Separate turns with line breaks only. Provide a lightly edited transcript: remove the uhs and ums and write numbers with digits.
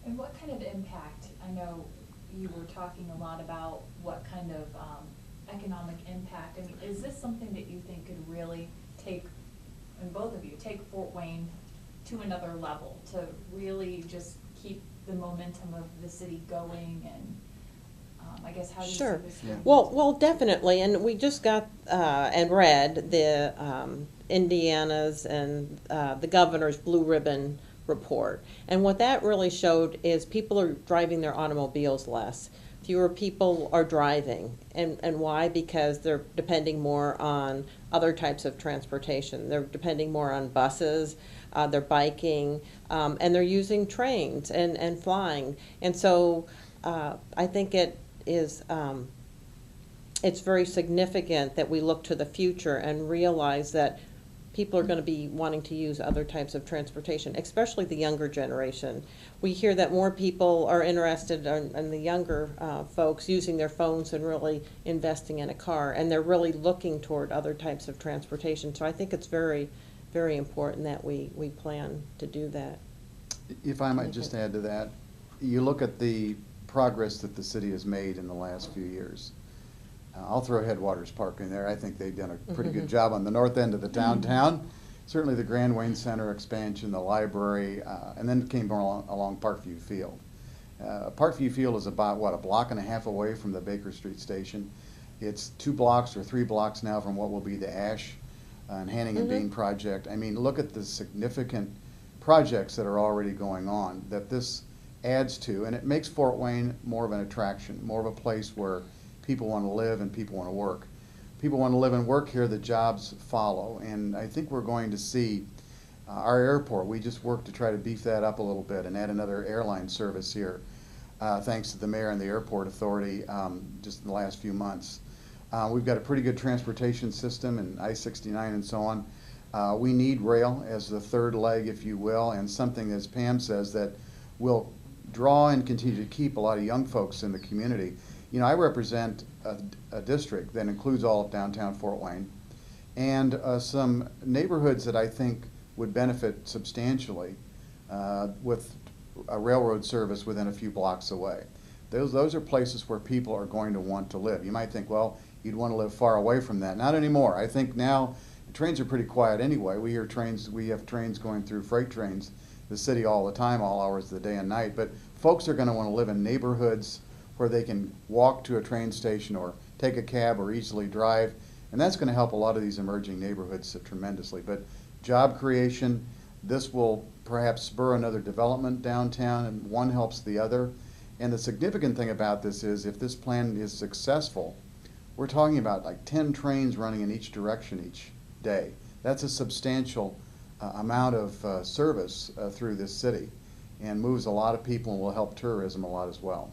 And what kind of impact, I know you were talking a lot about what kind of economic impact, I mean, is this something that you think could really take, and both of you, take Fort Wayne to another level, to really just keep the momentum of the city going, and I guess how do you see
Sure.
this?
Yeah.
Well, definitely, and we just got and read the Indiana's and the governor's blue ribbon report, and what that really showed is people are driving their automobiles less. Fewer people are driving, and why? Because they're depending more on other types of transportation. They're depending more on buses, they're biking, and they're using trains and flying. And so I think it is it's very significant that we look to the future and realize that people are going to be wanting to use other types of transportation, especially the younger generation. We hear that more people are interested in the younger folks using their phones and really investing in a car, and they're really looking toward other types of transportation. So I think it's very, very important that we plan to do that.
If I might just add to that, you look at the progress that the city has made in the last few years. I'll throw Headwaters Park in there. I think they've done a pretty good job on the north end of the downtown. Certainly the Grand Wayne Center expansion, the library, and then it came along Parkview Field. Parkview Field is about, what, a block and a half away from the Baker Street station. It's 2 blocks or 3 blocks now from what will be the Ash and Hanning and Bean project. I mean, look at the significant projects that are already going on that this adds to, and it makes Fort Wayne more of an attraction, more of a place where people want to live and people want to work. People want to live and work here, the jobs follow, and I think we're going to see our airport. We just worked to try to beef that up a little bit and add another airline service here, thanks to the mayor and the airport authority just in the last few months. We've got a pretty good transportation system and I-69 and so on. We need rail as the third leg, if you will, and something, as Pam says, that will draw and continue to keep a lot of young folks in the community. You know, I represent a district that includes all of downtown Fort Wayne and some neighborhoods that I think would benefit substantially with a railroad service within a few blocks away. Those are places where people are going to want to live. You might think, well, you'd want to live far away from that. Not anymore. I think now trains are pretty quiet anyway. We have trains going through, freight trains, the city all the time, all hours of the day and night. But folks are going to want to live in neighborhoods where they can walk to a train station or take a cab or easily drive. And that's going to help a lot of these emerging neighborhoods tremendously. But job creation, this will perhaps spur another development downtown, and one helps the other. And the significant thing about this is if this plan is successful, we're talking about like 10 trains running in each direction each day. That's a substantial amount of service through this city and moves a lot of people and will help tourism a lot as well.